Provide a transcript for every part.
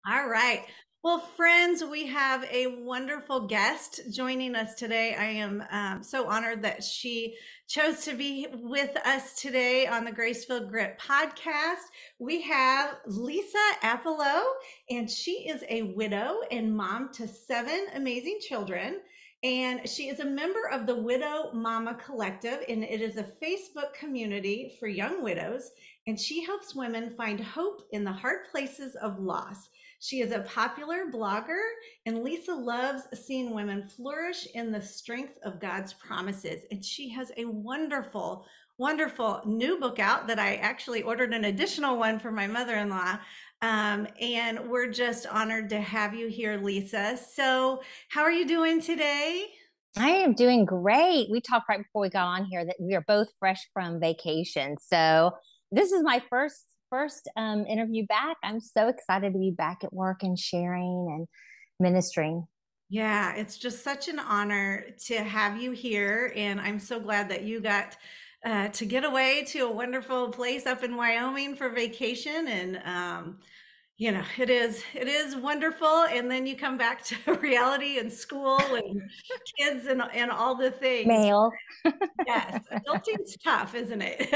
All right. Well, friends, we have a wonderful guest joining us today. I am so honored that she chose to be with us today on the Grace Filled Grit podcast. We have Lisa Appelo, and she is a widow and mom to seven amazing children. And she is a member of the Widow Mama Collective, and it is a Facebook community for young widows. And she helps women find hope in the hard places of loss. She is a popular blogger, and Lisa loves seeing women flourish in the strength of God's promises. And she has a wonderful, wonderful new book out that I actually ordered an additional one for my mother in law. And we're just honored to have you here, Lisa. So, how are you doing today? I am doing great. We talked right before we got on here that we are both fresh from vacation. So this is my first interview back. I'm so excited to be back at work and sharing and ministering. Yeah, it's just such an honor to have you here. And I'm so glad that you got to get away to a wonderful place up in Wyoming for vacation. And it is wonderful. And then you come back to reality and school and kids and all the things. Mail. Yes, adulting's tough, isn't it?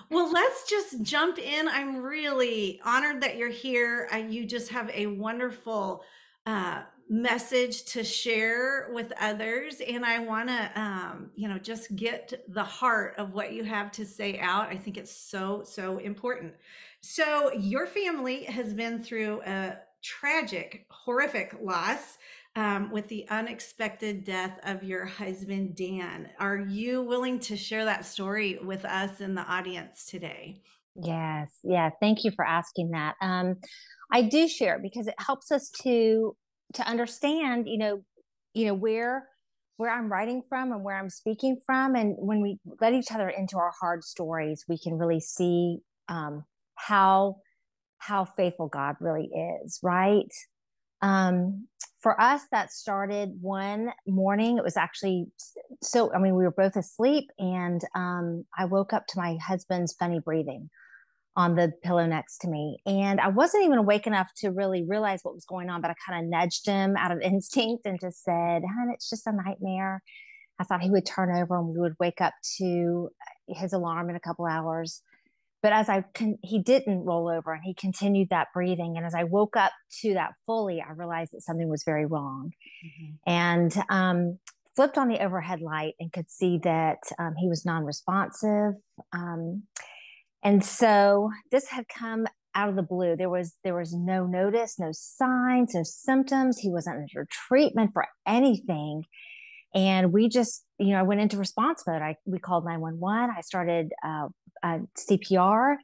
Well, let's just jump in. I'm really honored that you're here. You just have a wonderful message to share with others, and I want to, just get the heart of what you have to say out. I think it's so, so important. So, your family has been through a tragic, horrific loss with the unexpected death of your husband, Dan. Are you willing to share that story with us in the audience today? Yes. Yeah. Thank you for asking that. I do share because it helps us to understand, where I'm writing from and where I'm speaking from. And when we let each other into our hard stories, we can really see how faithful God really is, right? Um, for us, that started one morning. It was actually so, I mean, we were both asleep, and I woke up to my husband's funny breathing on the pillow next to me. And I wasn't even awake enough to really realize what was going on, but I kind of nudged him out of instinct and just said, "Hun, it's just a nightmare." I thought he would turn over and we would wake up to his alarm in a couple hours. But he didn't roll over and he continued that breathing. And as I woke up to that fully, I realized that something was very wrong. Mhm. And flipped on the overhead light and could see that he was non-responsive. Um, and so this had come out of the blue. There was no notice, no signs, no symptoms. He wasn't under treatment for anything. And we just, I went into response mode. We called 911. I started CPR.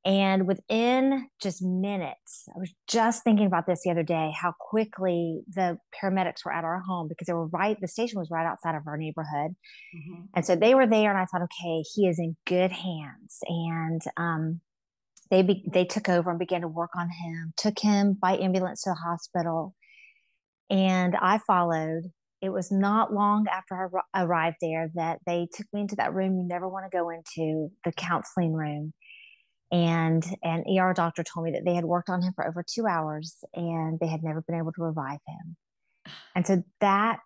And within just minutes, I was just thinking about this the other day, how quickly the paramedics were at our home because the station was right outside of our neighborhood. Mhm. And so they were there, and I thought, okay, he is in good hands. And they took over and began to work on him, took him by ambulance to the hospital, and I followed. It was not long after I arrived there that they took me into that room you never want to go into, the counseling room. And an ER doctor told me that they had worked on him for over 2 hours and they had never been able to revive him. And so that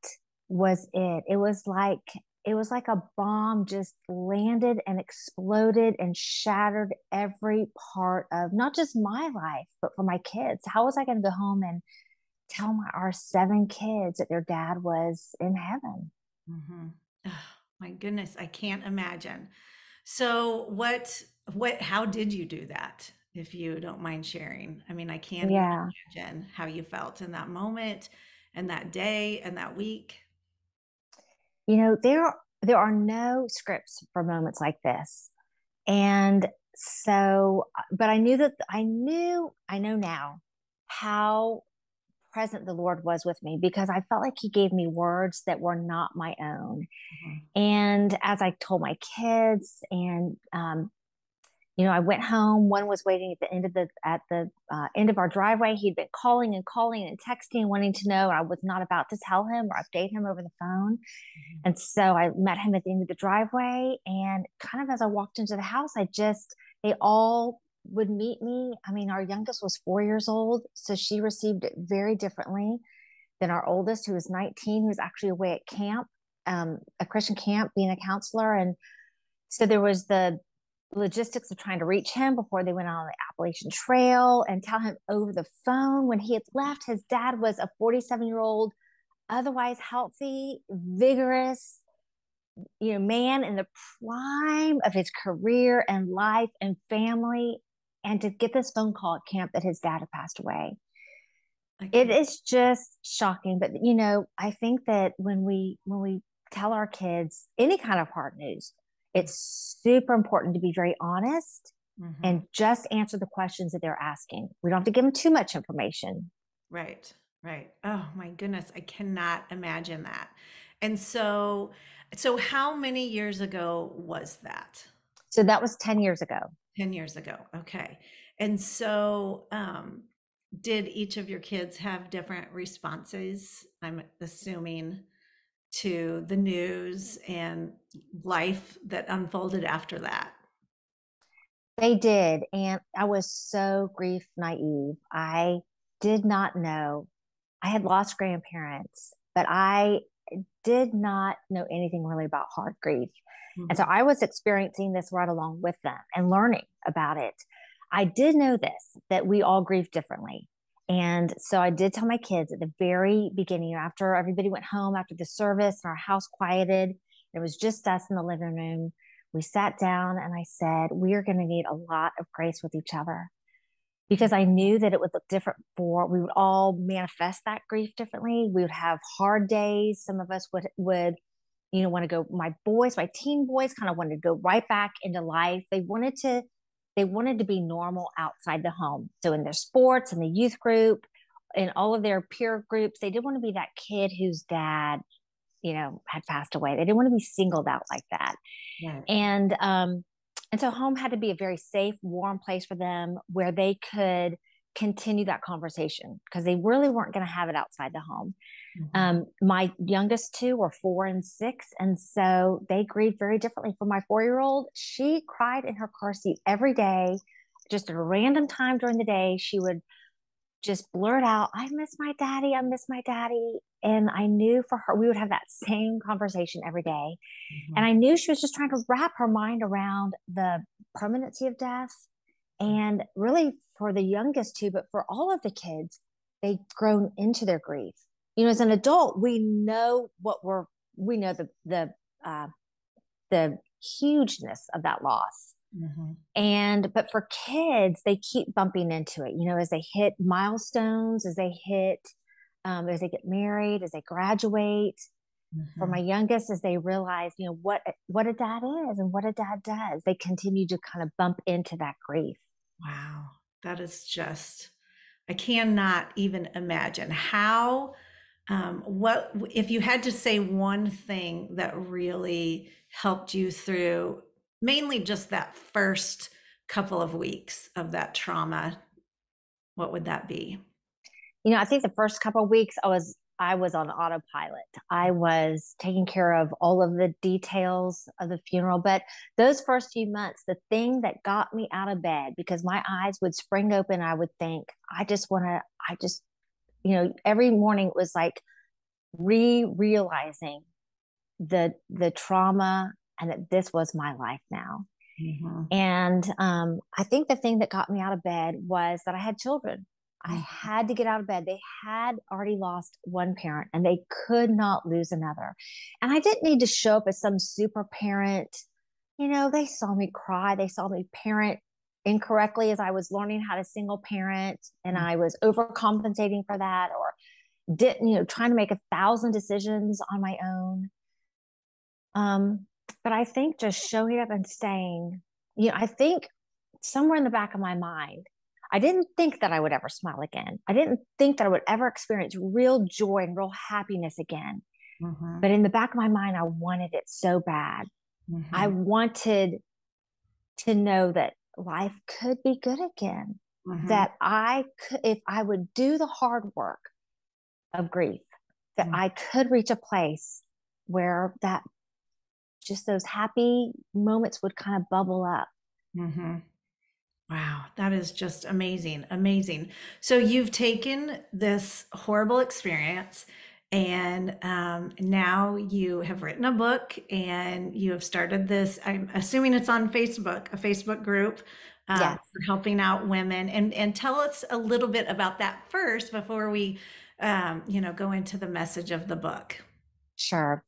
was it. It was like a bomb just landed and exploded and shattered every part of not just my life, but for my kids. How was I going to go home and tell our seven kids that their dad was in heaven? Mhm. Oh, my goodness, I can't imagine. So how did you do that? If you don't mind sharing. I mean, I can't even Yeah. imagine how you felt in that moment and that day and that week. There are no scripts for moments like this. And so, but I know now how present the Lord was with me because I felt like He gave me words that were not my own. Mhm. And as I told my kids, and I went home. One was waiting at the end of our driveway. He'd been calling and calling and texting, wanting to know. I was not about to tell him or update him over the phone. Mhm. And so I met him at the end of the driveway. And kind of as I walked into the house, they all would meet me. I mean, our youngest was 4 years old, so she received it very differently than our oldest, who was 19, who was actually away at camp, a Christian camp, being a counselor. And so there was the logistics of trying to reach him before they went on the Appalachian Trail and tell him over the phone when he had left. His dad was a 47-year-old, otherwise healthy, vigorous, man in the prime of his career and life and family. And to get this phone call at camp that his dad had passed away, it is just shocking. But I think that when we tell our kids any kind of hard news, it's super important to be very honest and just answer the questions that they're asking. We don't have to give them too much information. Right, right. Oh my goodness, I cannot imagine that. And so how many years ago was that? So that was 10 years ago. 10 years ago. Okay. And so did each of your kids have different responses, I'm assuming, to the news and life that unfolded after that? They did. And I was so grief naive. I did not know. I had lost grandparents, but I did not know anything really about hard grief. And so Mhm. I was experiencing this right along with them and learning about it. I did know this, that we all grieve differently. And so I did tell my kids at the very beginning, after everybody went home, after the service and our house quieted, it was just us in the living room. We sat down and I said, we are going to need a lot of grace with each other, because I knew that it would look different we would all manifest that grief differently. We would have hard days. Some of us would want to go, my teen boys kind of wanted to go right back into life. They wanted to be normal outside the home. So in their sports and the youth group and all of their peer groups, they didn't want to be that kid whose dad, had passed away. They didn't want to be singled out like that. Right. And so home had to be a very safe, warm place for them where they could continue that conversation, because they really weren't going to have it outside the home. My youngest two were 4 and 6. And so they grieved very differently. For my 4-year-old, she cried in her car seat every day. Just at a random time during the day, she would just blurt out, I miss my daddy. I miss my daddy. And I knew for her, we would have that same conversation every day. And I knew she was just trying to wrap her mind around the permanency of death. And really, for the youngest two, but for all of the kids, they've grown into their grief. As an adult, we know uh, the hugeness of that loss. But for kids, they keep bumping into it, as they hit milestones, as they get married, as they graduate. For my youngest, as they realize, what a dad is and what a dad does, they continue to kind of bump into that grief. Wow. That is just, I cannot even imagine how, what, if you had to say one thing that really helped you through mainly just that first couple of weeks of that trauma, what would that be? I think the first couple of weeks I was on autopilot. I was taking care of all of the details of the funeral. But those first few months, the thing that got me out of bed, because my eyes would spring open, I would think, every morning it was like realizing the trauma and that this was my life now. Mhm. And I think the thing that got me out of bed was that I had children. I Mhm. had to get out of bed. They had already lost one parent and they could not lose another. And I didn't need to show up as some super parent. They saw me cry. They saw me parent incorrectly as I was learning how to single parent, and I was overcompensating for that, or trying to make 1,000 decisions on my own. But I think just showing up and saying, I think somewhere in the back of my mind, I didn't think that I would ever smile again. I didn't think that I would ever experience real joy and real happiness again. Mhm. But in the back of my mind, I wanted it so bad. I Mhm. wanted to know that life could be good again, Mhm. that I could, if I would do the hard work of grief, that Mhm. I could reach a place where that just those happy moments would kind of bubble up. Mhm. Wow, that is just amazing. Amazing. So you've taken this horrible experience and now you have written a book and you have started this. I'm assuming it's on Facebook, a Facebook group Yes. for helping out women. And tell us a little bit about that first before we, go into the message of the book. Sure.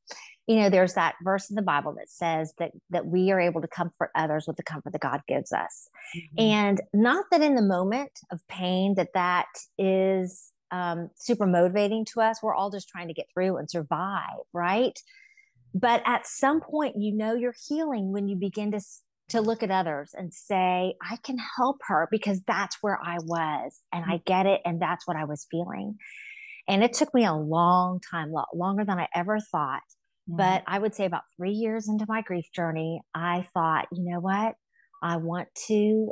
There's that verse in the Bible that says that we are able to comfort others with the comfort that God gives us. Mhm. And not that in the moment of pain that is super motivating to us. We're all just trying to get through and survive, right? But at some point, you're healing when you begin to look at others and say, I can help her because that's where I was and I get it. And that's what I was feeling. And it took me a long time, longer than I ever thought. Mhm. But I would say about 3 years into my grief journey, I thought, you know what? I want to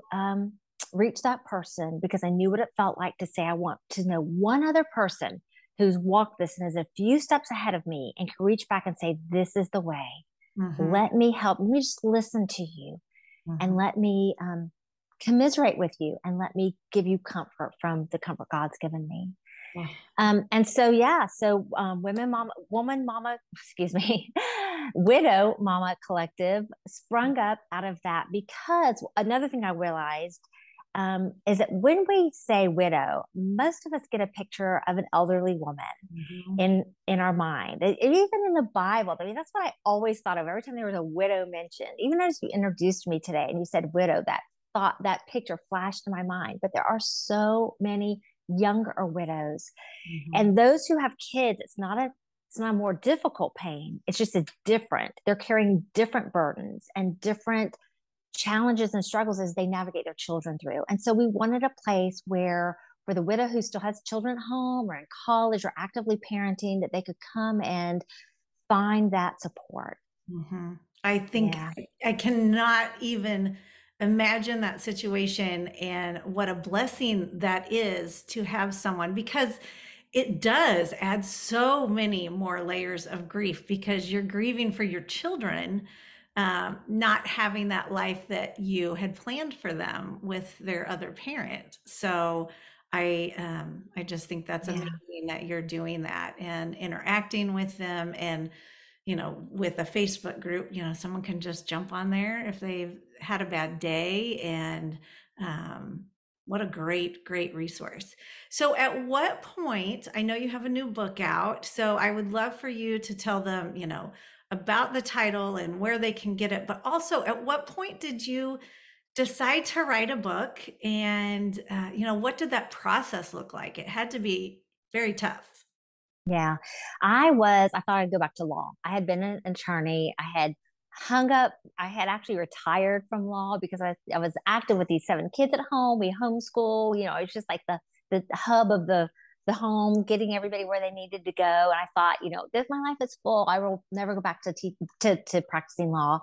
reach that person because I knew what it felt like to say, I want to know one other person who's walked this and is a few steps ahead of me and can reach back and say, this is the way. Mhm. Let me help. Let me just listen to you and Mhm. let me commiserate with you and let me give you comfort from the comfort God's given me. Oh. And so, yeah, woman mama, excuse me, widow mama collective sprung up out of that because another thing I realized is that when we say widow, most of us get a picture of an elderly woman Mhm. in our mind. Even in the Bible, I mean, that's what I always thought of every time there was a widow mentioned. Even as you introduced me today and you said widow, that picture flashed in my mind. But there are so many younger widows, Mhm. and those who have kids. It's not a more difficult pain. It's just a different. They're carrying different burdens and different challenges and struggles as they navigate their children through. And so we wanted a place where for the widow who still has children at home or in college or actively parenting, that they could come and find that support. Mhm. I think Yeah. I cannot even imagine that situation and what a blessing that is to have someone because it does add so many more layers of grief because you're grieving for your children, not having that life that you had planned for them with their other parent. So I just think that's Yeah. amazing that you're doing that and interacting with them and with a Facebook group, someone can just jump on there if they've had a bad day. And um, what a great, great resource. So, at what point, I know you have a new book out, so I would love for you to tell them, about the title and where they can get it, but also at what point did you decide to write a book? And, what did that process look like? It had to be very tough. Yeah. I thought I'd go back to law. I had been an attorney. I had actually retired from law because I was active with these 7 kids at home. We homeschool, it's just like the hub of the home, getting everybody where they needed to go. And I thought, this my life is full. I will never go back to practicing law.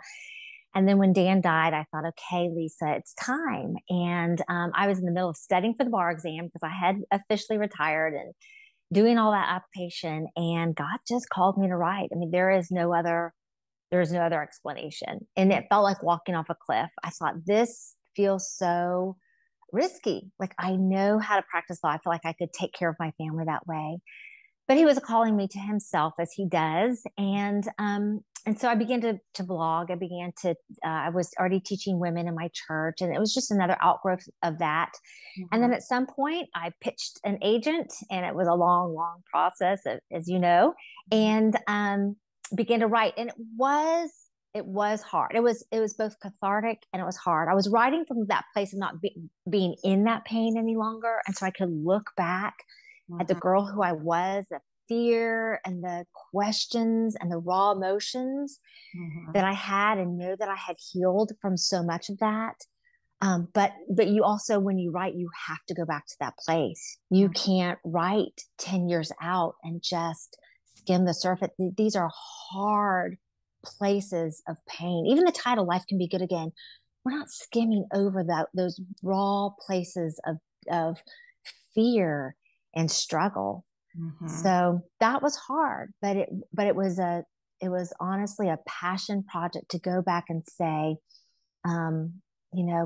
And then when Dan died, I thought, okay, Lisa, it's time. And I was in the middle of studying for the bar exam because I had officially retired and doing all that application, and God just called me to write. I mean, there is no other explanation. And it felt like walking off a cliff. I thought, this feels so risky. Like, I know how to practice law. I feel like I could take care of my family that way. But he was calling me to himself as he does. And so I began to blog. I was already teaching women in my church, and it was just another outgrowth of that. And Mhm. then at some point, I pitched an agent, and it was a long, long process, as you know, and began to write. And it was hard. It was both cathartic and it was hard. I was writing from that place of not being in that pain any longer, and so I could look back at the Mhm. girl who I was, the fear and the questions and the raw emotions that Mhm. I had, and know that I had healed from so much of that. But you also, when you write, you have to go back to that place. You Mhm. can't write 10 years out and just skim the surface. These are hard places of pain. Even the title, Life Can Be Good Again, we're not skimming over those raw places of fear and struggle. Mhm. So that was hard, but it was honestly a passion project to go back and say, um,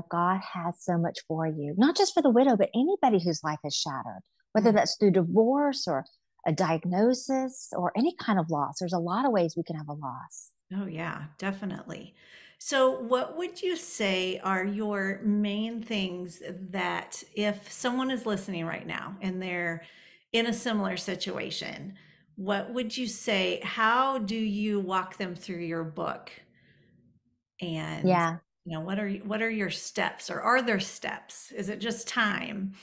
God has so much for you, not just for the widow, but anybody whose life is shattered, whether Mm. that's through divorce or a diagnosis or any kind of loss. There's a lot of ways we can have a loss. Oh, yeah, definitely. So, what would you say are your main things that if someone is listening right now and they're in a similar situation, what would you say? How do you walk them through your book? And Yeah. what are your steps, or are there steps? Is it just time?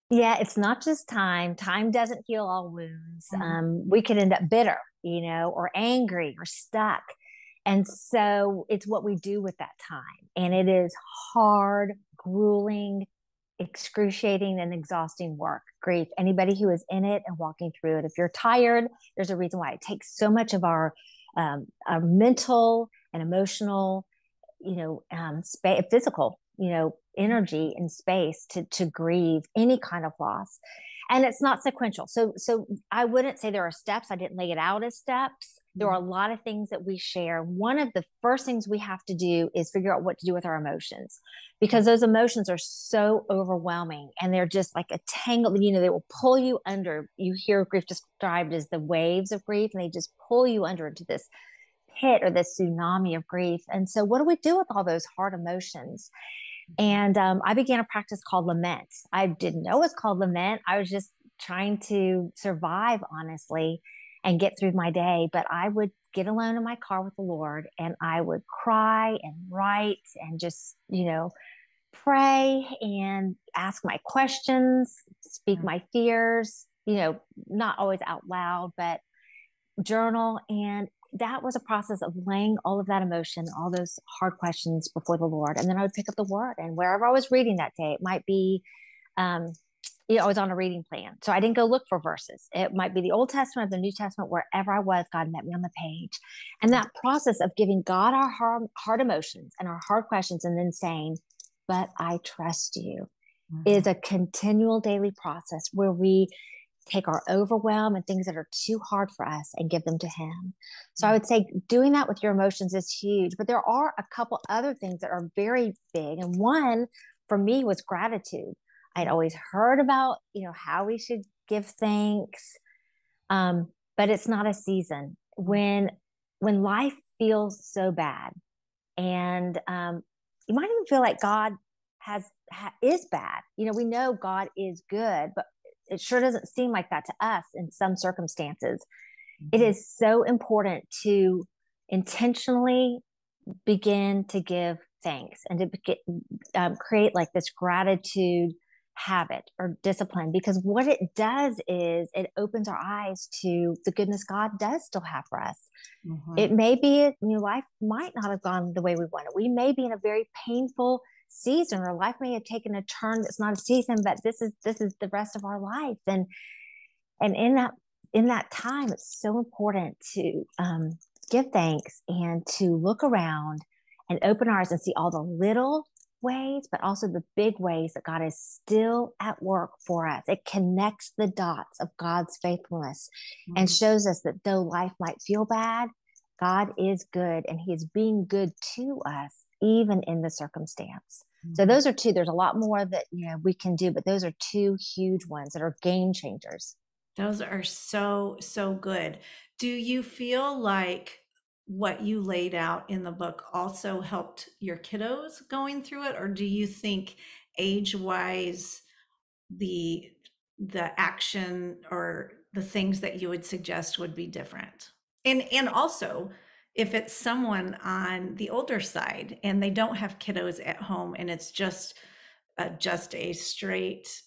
Yeah, it's not just time. Time doesn't heal all wounds. Mhm. We can end up bitter, or angry or stuck. And so it's what we do with that time. And it is hard, grueling, excruciating, and exhausting work. Grief. Anybody who is in it and walking through it. If you're tired, there's a reason why it takes so much of our mental and emotional, physical, energy and space to grieve any kind of loss. And it's not sequential. So I wouldn't say there are steps. I didn't lay it out as steps. There are a lot of things that we share. One of the first things we have to do is figure out what to do with our emotions, because those emotions are so overwhelming and they're just like a tangle, they will pull you under. You hear grief described as the waves of grief, and they just pull you under into this pit or this tsunami of grief. And so, what do we do with all those hard emotions? And I began a practice called lament. I didn't know it was called lament. I was just trying to survive, honestly, and get through my day. But I would get alone in my car with the Lord, and I would cry and write and just, pray and ask my questions, speak my fears, not always out loud, but journal. And that was a process of laying all of that emotion, all those hard questions before the Lord. And then I would pick up the word, and wherever I was reading that day, it might be, um, I was on a reading plan. So I didn't go look for verses. It might be the Old Testament or the New Testament, wherever I was, God met me on the page. And that process of giving God our hard emotions and our hard questions, and then saying, but I trust you, Mhm. is a continual daily process where we take our overwhelm and things that are too hard for us and give them to him. So I would say doing that with your emotions is huge, but there are a couple other things that are very big. And one for me was gratitude. I'd always heard about, how we should give thanks. But it's not a season when life feels so bad, and you might even feel like God is bad. We know God is good, but it sure doesn't seem like that to us in some circumstances. It Mhm. is so important to intentionally begin to give thanks and to create like this gratitude habit or discipline, because what it does is it opens our eyes to the goodness God does still have for us. It Mhm. may be, life might not have gone the way we wanted. We may be in a very painful season, or life may have taken a turn that's not a season, but this is the rest of our life. And in that time, it's so important to give thanks and to look around and open our eyes and see all the little ways, but also the big ways that God is still at work for us. It connects the dots of God's faithfulness and Mhm. shows us that though life might feel bad, God is good, and he is being good to us, even in the circumstance. So Mhm. those are two. There's a lot more that we can do, but those are two huge ones that are game changers. Those are so, so good. Do you feel like what you laid out in the book also helped your kiddos going through it? Or do you think age-wise, the the action or the things that you would suggest would be different? And also, if it's someone on the older side and they don't have kiddos at home and it's just a straight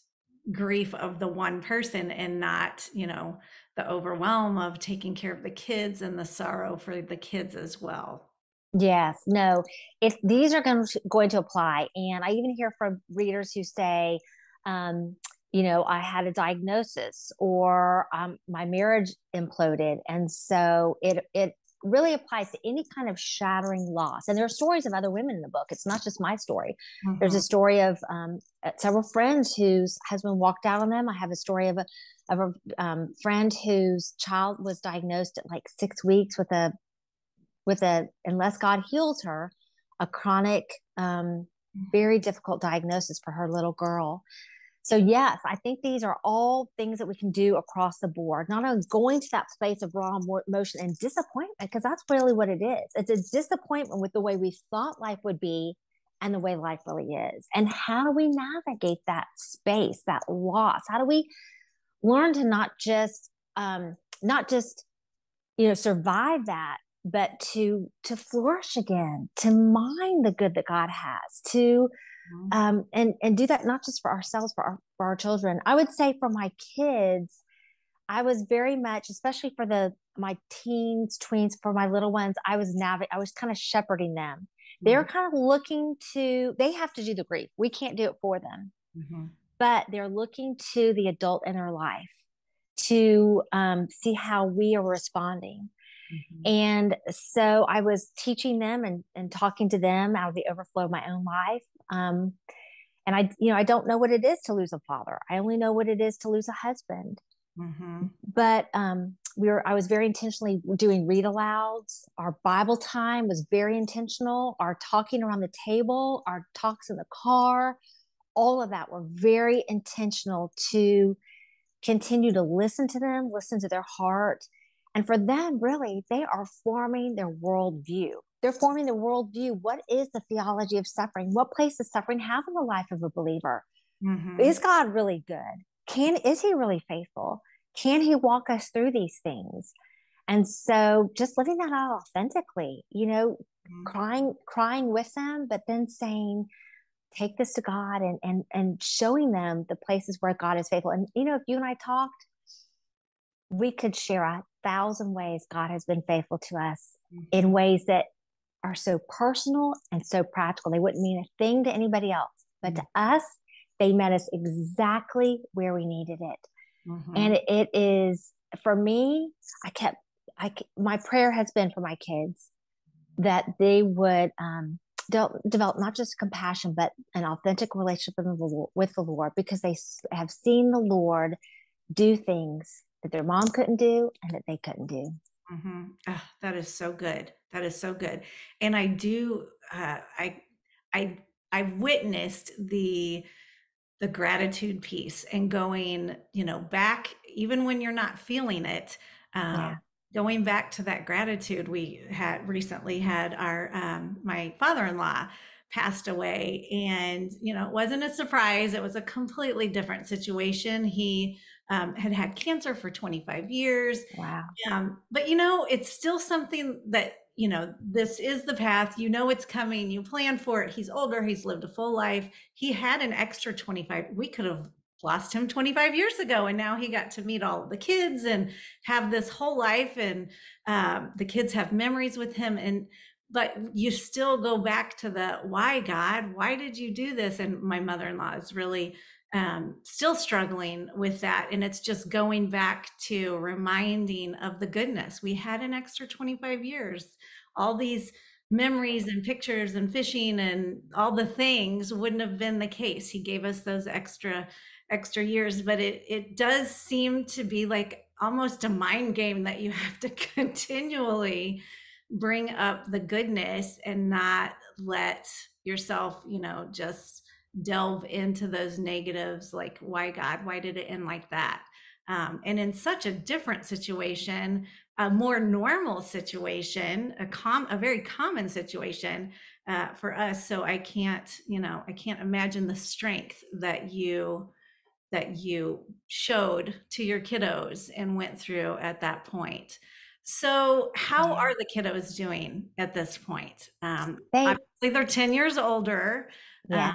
grief of the one person, and not, the overwhelm of taking care of the kids and the sorrow for the kids as well. Yes, no, if these are going to apply. And I even hear from readers who say, um, I had a diagnosis, or my marriage imploded. And so it really applies to any kind of shattering loss. And there are stories of other women in the book. It's not just my story. There's a Mhm. story of several friends whose husband walked out on them. I have a story of a friend whose child was diagnosed at like 6 weeks with a unless God heals her, a chronic very difficult diagnosis for her little girl. So yes, I think these are all things that we can do across the board. Not only going to that place of raw emotion and disappointment, because that's really what it is. It's a disappointment with the way we thought life would be and the way life really is. And how do we navigate that space, that loss? How do we learn to not just survive that, but to flourish again, to mind the good that God has, to and do that not just for ourselves, for our children. I would say for my kids, I was very much, especially for my teens, tweens, for my little ones, I was kind of shepherding them. They're kind of they have to do the grief. We can't do it for them, but they're looking to the adult in their life to see how we are responding. And so I was teaching them and talking to them out of the overflow of my own life. And I don't know what it is to lose a father. I only know what it is to lose a husband. But I was very intentionally doing read alouds. Our Bible time was very intentional. Our talking around the table, our talks in the car, all of that were very intentional to continue to listen to them, listen to their heart. And for them, really, they are forming their worldview. They're forming their worldview. What is the theology of suffering? What place does suffering have in the life of a believer? Is God really good? Is he really faithful? Can he walk us through these things? And so just living that out authentically, crying with them, but then saying, take this to God and showing them the places where God is faithful. And, if you and I talked, we could share 1,000 ways God has been faithful to us in ways that are so personal and so practical. They wouldn't mean a thing to anybody else, but to us, they met us exactly where we needed it. And it is, for me, my prayer has been for my kids that they would develop not just compassion, but an authentic relationship with the Lord, because they have seen the Lord do things that their mom couldn't do and that they couldn't do. Oh, that is so good. That is so good. And I do, I've witnessed the gratitude piece and going, back, even when you're not feeling it, Yeah. going back to that gratitude. We had recently had my father-in-law passed away, and, it wasn't a surprise. It was a completely different situation. He had cancer for 25 years. Wow. But it's still something that, this is the path, it's coming, you plan for it. He's older, he's lived a full life. He had an extra 25. We could have lost him 25 years ago, and now he got to meet all of the kids and have this whole life, and the kids have memories with him. But you still go back to the why, God, why did you do this? And my mother-in-law is really still struggling with that. And it's just going back to reminding of the goodness. We had an extra 25 years, all these memories and pictures and fishing and all the things wouldn't have been the case. He gave us those extra years, but it does seem to be like almost a mind game that you have to continually bring up the goodness and not let yourself, just delve into those negatives, like, why, God, why did it end like that? And in such a different situation, a more normal situation, a very common situation for us. So I can't imagine the strength that you showed to your kiddos and went through at that point. So how are the kiddos doing at this point? Obviously they're 10 years older. Yeah.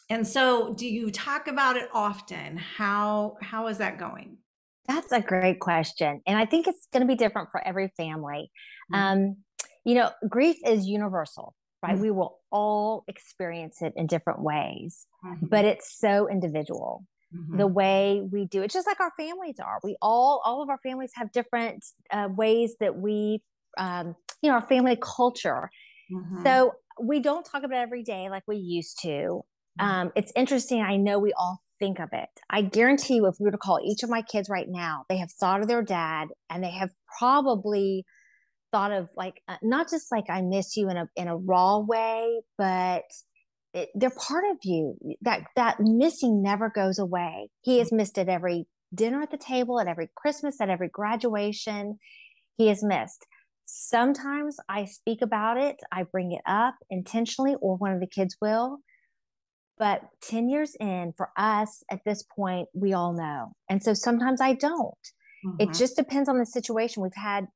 And so do you talk about it often? How is that going? That's a great question. And I think it's going to be different for every family. Grief is universal, right? We will all experience it in different ways, but it's so individual. The way we do it, just like our families are. All of our families have different ways that we, our family culture. So we don't talk about it every day like we used to. It's interesting. I know we all think of it. I guarantee you, if we were to call each of my kids right now, they have thought of their dad, and they have probably thought of, like, not just like, I miss you in a raw way, but they're part of you. That missing never goes away. He has missed at every dinner at the table, at every Christmas, at every graduation. He is missed. Sometimes I speak about it, I bring it up intentionally, or one of the kids will. But 10 years in, for us at this point, we all know. And so sometimes I don't. It Mhm. just depends on the situation. I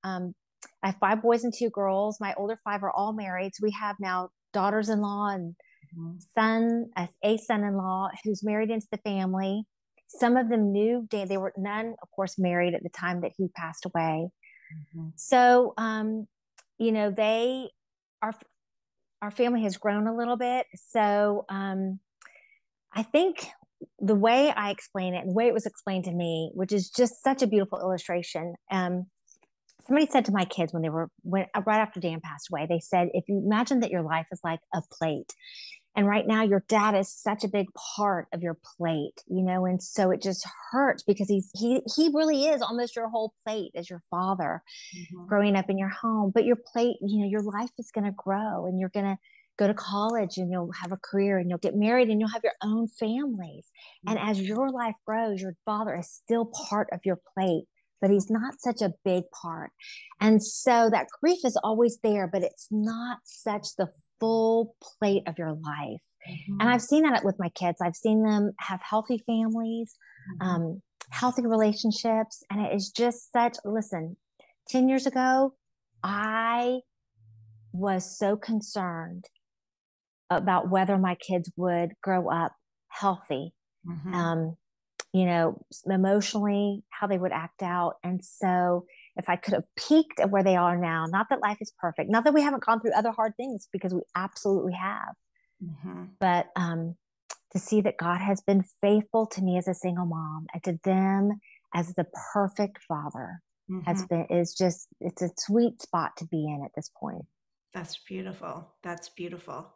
have 5 boys and 2 girls. My older 5 are all married. So we have now daughters-in-law and Mhm. a son-in-law who's married into the family. Some of them knew they were none, of course, married at the time that he passed away. Mhm. So, they our our family has grown a little bit. So, I think the way I explain it, and the way it was explained to me, which is just such a beautiful illustration. Somebody said to my kids when right after Dan passed away, they said, if you imagine that your life is like a plate, and right now your dad is such a big part of your plate, and so it just hurts because he really is almost your whole plate as your father Mhm. growing up in your home. But your plate, your life is going to grow, and you're going to go to college, and you'll have a career, and you'll get married, and you'll have your own families. And Mhm. as your life grows, your father is still part of your plate, but he's not such a big part. And so that grief is always there, but it's not such the full plate of your life. And Mhm. I've seen that with my kids. I've seen them have healthy families, Mhm. um, healthy relationships. And it is just listen, 10 years ago, I was so concerned about whether my kids would grow up healthy, Mhm. um, emotionally, how they would act out. And so if I could have peeked at where they are now, not that life is perfect, not that we haven't gone through other hard things, because we absolutely have, Mhm. but to see that God has been faithful to me as a single mom and to them as the perfect father Mhm. it's a sweet spot to be in at this point. That's beautiful. That's beautiful.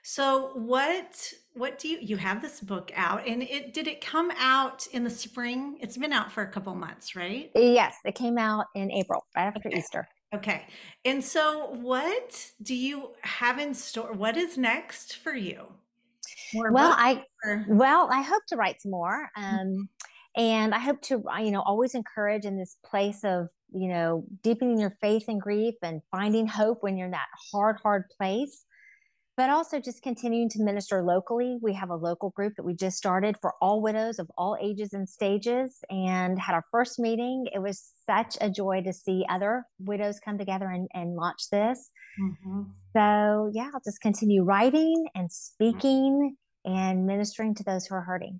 So what do you have this book out, and did it come out in the spring? It's been out for a couple months, right? Yes, it came out in April, right after Okay. Easter. Okay. And so what do you have in store? What is next for you? More Well, books I or well, I hope to write some more. And I hope to, always encourage in this place of, deepening your faith in grief and finding hope when you're in that hard, hard place. But also just continuing to minister locally. We have a local group that we just started for all widows of all ages and stages, and had our first meeting. It was such a joy to see other widows come together and launch this. Mhm. So, yeah, I'll just continue writing and speaking and ministering to those who are hurting.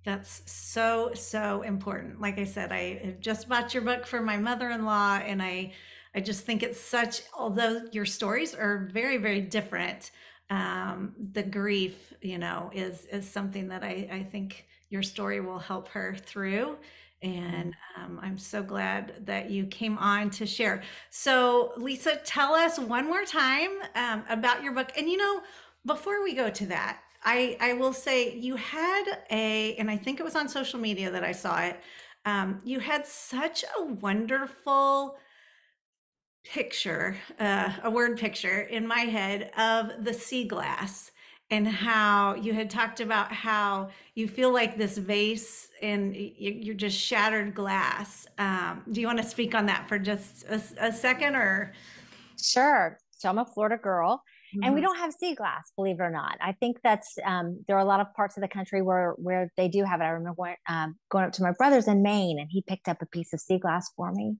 That's so, so important. Like I said, I have just bought your book for my mother-in-law, and I just think it's such, although your stories are very, very different, the grief, is something that I think your story will help her through. And I'm so glad that you came on to share. So, Lisa, tell us one more time about your book. And before we go to that, I will say you had and I think it was on social media that I saw it. You had such a wonderful picture, a word picture in my head of the sea glass, and how you had talked about how you feel like this vase and you're just shattered glass. Do you want to speak on that for just a second or? Sure. So I'm a Florida girl, and we Mhm. don't have sea glass, believe it or not. I think that's there are a lot of parts of the country where they do have it. I remember going up to my brother's in Maine, and he picked up a piece of sea glass for me.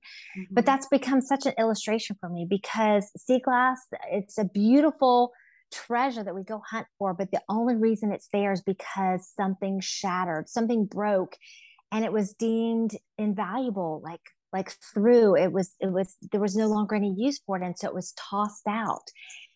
But Mhm. that's become such an illustration for me, because sea glass, it's a beautiful treasure that we go hunt for. But the only reason it's there is because something shattered, something broke, and it was deemed invaluable, like through it was there was no longer any use for it, and so it was tossed out.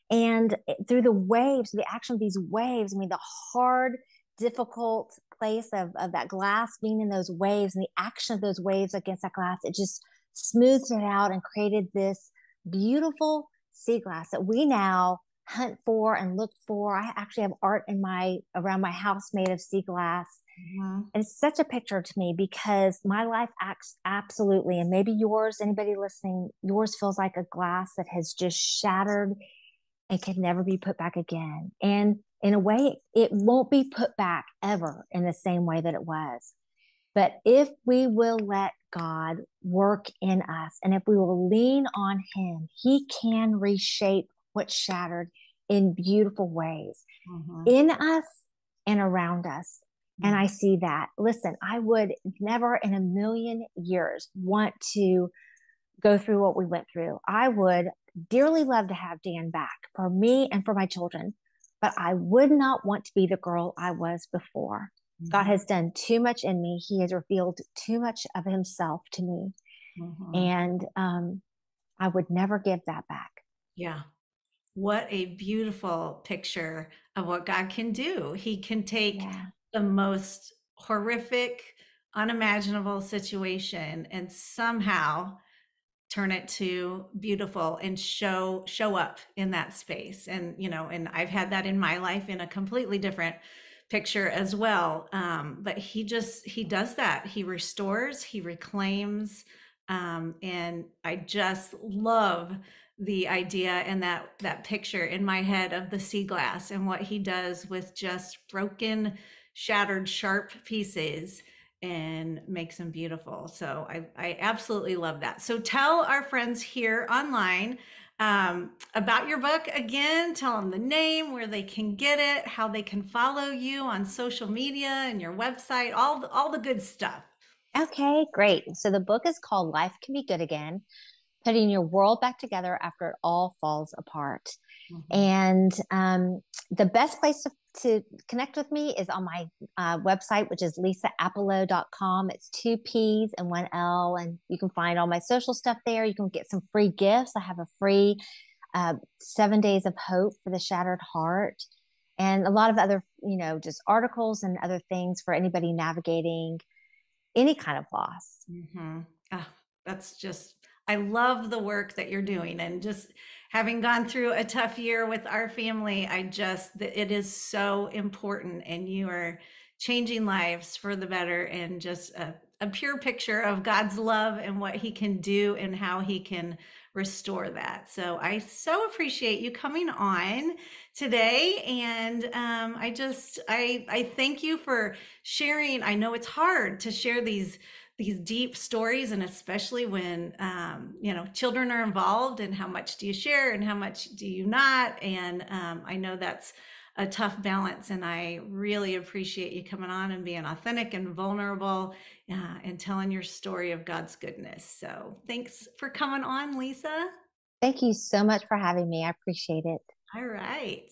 And through the waves, the action of these waves, I mean, the hard, difficult place of that glass being in those waves, and the action of those waves against that glass, it just smoothed it out and created this beautiful sea glass that we now hunt for and look for. I actually have art in my around my house made of sea glass. Mhm. And it's such a picture to me, because my life acts absolutely, and maybe yours, anybody listening, yours feels like a glass that has just shattered, and can never be put back again. And in a way, it won't be put back ever in the same way that it was. But if we will let God work in us and if we will lean on Him, He can reshape what's shattered in beautiful ways Mhm. in us and around us. And Mm. I see that. Listen, I would never in a million years want to go through what we went through. I would dearly love to have Dan back for me and for my children, but I would not want to be the girl I was before. God Mhm. has done too much in me. He has revealed too much of himself to me. Mhm. And I would never give that back. Yeah. What a beautiful picture of what God can do. He can take Yeah. the most horrific, unimaginable situation and somehow turn it to beautiful and show up in that space. And and I've had that in my life in a completely different picture as well. But he does that. He restores, he reclaims, and I just love the idea and that picture in my head of the sea glass and what he does with just broken, shattered, sharp pieces and makes them beautiful. So I absolutely love that. So tell our friends here online about your book again. Tell them the name, where they can get it, how they can follow you on social media and your website, all the good stuff. Okay, great. So the book is called Life Can Be Good Again, Putting Your World Back Together After It All Falls Apart. Mhm. And the best place to connect with me is on my website, which is lisaappelo.com. It's two P's and one L. And you can find all my social stuff there. You can get some free gifts. I have a free 7 Days of Hope for the Shattered Heart. And a lot of other, just articles and other things for anybody navigating any kind of loss. Mhm. Ah, that's just, I love the work that you're doing. And just having gone through a tough year with our family, it is so important. And you are changing lives for the better, and just a pure picture of God's love and what He can do and how He can restore that. So I so appreciate you coming on today. And I thank you for sharing. I know it's hard to share these deep stories, and especially when children are involved, and how much do you share and how much do you not. And I know that's a tough balance, and I really appreciate you coming on and being authentic and vulnerable, and telling your story of God's goodness. So thanks for coming on, Lisa. Thank you so much for having me. I appreciate it. All right.